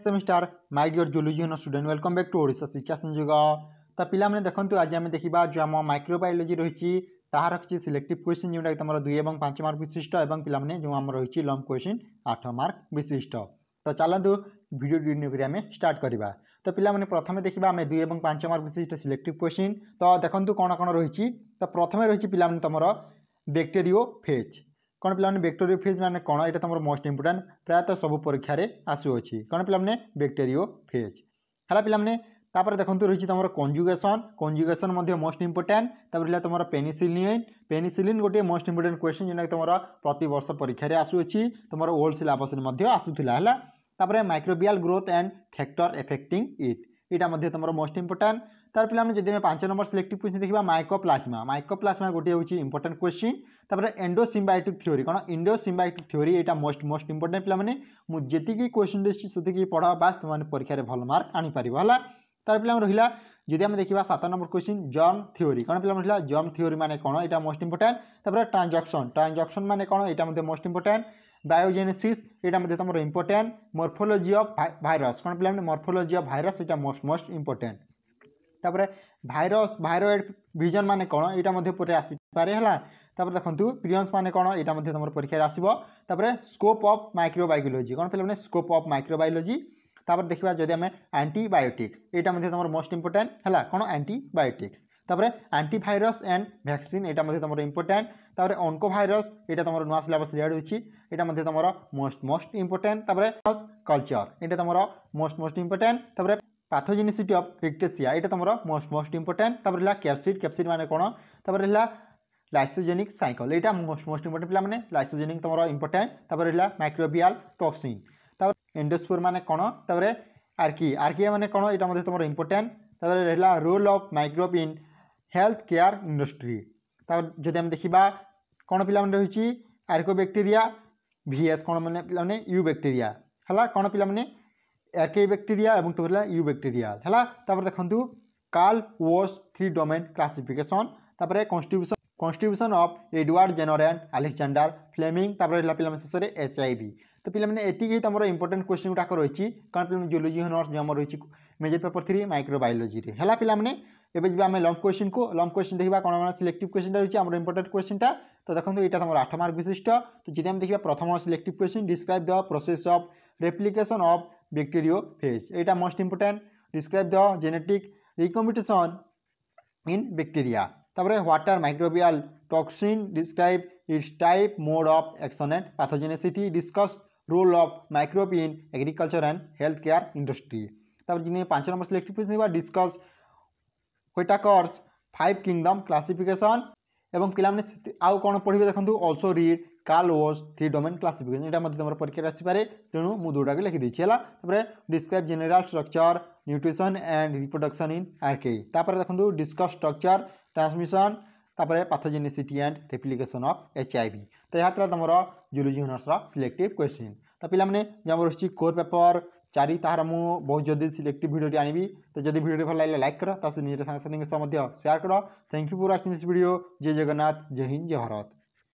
Semester my dear zoology student welcome back to Odisha Shiksha Sanyog. तो पिला माने देखंतु आज आम देखा जो आम माइक्रोबायोलॉजी रही तार रखी सिलेक्टिव क्वेश्चन जोटा तुम 2 और 5 मार्क विशिष्ट और पिला जो आम रही लंग क्वेश्चन 8 मार्क विशिष्ट। तो चलतु वीडियो आम स्टार्ट करवा। तो पिला माने प्रथम देखा आम 2 और 5 मार्क विशिष्ट सिलेक्टिव क्वेश्चन। तो देखो कौन कौन रही। तो प्रथम रही पिला तुम बैक्टेरियोफेज कौन पिला बैक्टेरियोफेज माने कौन यहाँ तुम मोस्ट इंपोर्टेंट प्रायतः सब परीक्षा आसुच्छी कौन पिला बैक्टेरियोफेज है पिला तापर देखो रही तुम कंजुगेशन मोस्ट इंपोर्टेंट तापर तुम पेनिसिलिन गोटे मोस्ट इंपोर्टेंट क्वेश्चन जोटा तुम प्रति वर्ष परीक्षा आसुच्छी तुम ओल्ड सिलेबस आसूला तापर microbial growth and factor affecting it यहाँ तुम मोस्ट इंपोर्टेंट तार पे जब 5 नंबर सिलेक्टिव क्वेश्चन देखा माइकोप्लाज्मा गोटे हूँ इंपोर्टेंट क्वेश्चन तापर एंडोसिम्बायोटिक थ्योरी कौन एंडोसिम्बायोटिक थ्योरी यहाँ मोस्ट इंपोर्टेंट पे जी क्वेश्चन देती से पढ़ा बास तुम परीक्षा भल मार्क आनीपर है तार पे रहा जदि आम देखा 7 नंबर क्वेश्चन जर्म थ्योरी कौन पे रहा जर्म थ्योरी माने कौन यहाँ मोस्ट इंपोर्टेंट तापर ट्रांजक्शन माने कौन यहाँ मोस्ट इंपोर्टेंट बायोजेनेसिस यहाँ तुम इंपोर्टेंट मॉर्फोलॉजी ऑफ वायरस कौन पे मॉर्फोलॉजी ऑफ वायरस यहाँ मोस्ट इंपोर्टेंट तापर भाइरस भाइरोइड विजन माने कौन यहाँ पूरे आसीपे है तापर देखो प्रियंस माने कौन यहाँ तुम परीक्षा आसो तापर स्कोप ऑफ माइक्रोबायोलॉजी कौन पे स्कोप ऑफ माइक्रोबायोलॉजी तापर देखा जब आम एंटीबायोटिक्स यहाँ तुम मोस्ट इंपोर्टेंट है कौन एंटीबायोटिक्स तापर एंटीभाइरस एंड वैक्सीन यहाँ तुम इंपोर्टेंट तापर ऑन्कोभाइरस यहाँ तुम नुआ सिलेबस एड होती यहाँ तुम मोस्ट इंपोर्टेंट तापर कल्चर यहाँ तुम मोस्ट इंपोर्टेंट तापर पैथोजेनिसिटी ऑफ रिक्टेशिया यहाँ तुम मोस्ट इंपोर्टेंट तापर कैप्सिड माने कौन तापर लाइसोजेनिक साइकिल यहाँ मोस्ट इंपोर्टेंट पे लाइसोजेनिक तुम इंपोर्टेंट तापर माइक्रोबियल टॉक्सिन तापर एंडोस्पोर माने कौन तापर आर्किया माने कौन यहाँ तुम इंपोर्टेंट तापर role of microbe in health care industry तापर जब आम देखा कौन पे रही आर्कोबैक्टेरिया VS कौन मैंने यू बैक्टेरिया है कौन पे आर्के बैक्टेरिया और तुम यू बैक्टेरिया है तापर देखो कार्ल वोस 3 डोमेन क्लासिफिकेशन तापर constitution of Edward Jenner and Alexander Fleming तापर पे शेष में HIV। तो पे एति तुम इंपोर्टेंट क्वेश्चन गुड़ाक रही कौन पे जूलॉजी हॉनर्स जो आम रही मेजर पेपर 3 माइक्रोबायोलॉजी है पे एवं जी आम लंग क्वेश्चन देखा कौन कौन सिलेक्टिव क्वेश्चन रही है इंपोर्टेंट क्वेश्चन तो देखो यहाँ तुम 8 मार्क विशिष्ट। तो जब आम देखा प्रथम selective question describe the process of replication of bacteriophage यहाँ most important describe the genetic recombination in bacteria तापर वाटर microbial toxin describe its type mode of action and pathogenicity discuss role of microbe in agriculture and health care industry तापर जिन्हें 5 number selective question discuss Whittaker's 5 kingdom classification एवं पे आउ कौन पढ़े देखो also read Carl Woese 3 domain classification यहाँ तुम परीक्षा आसपे तेणु मुझे दूटा लिखिदी है describe general structure nutrition and reproduction in archaea तापर देखो डिस्कस स्ट्रक्चर ट्रांसमिशन तापर pathogenicity and replication of HIV। तो यहाँ तुम जूलॉजी हॉनर्स सिलेक्टिव क्वेश्चन। तो पे जब रही कोर पेपर 4 तार मुझे बहुत जल्दी सिलेक्टिव वीडियो आनी। तो जब वीडियो भल लगे लाइक कर निज सांगसाथी शेयर कर। Thank you for watching this video. जय जगन्नाथ जय हिंद जय भारत।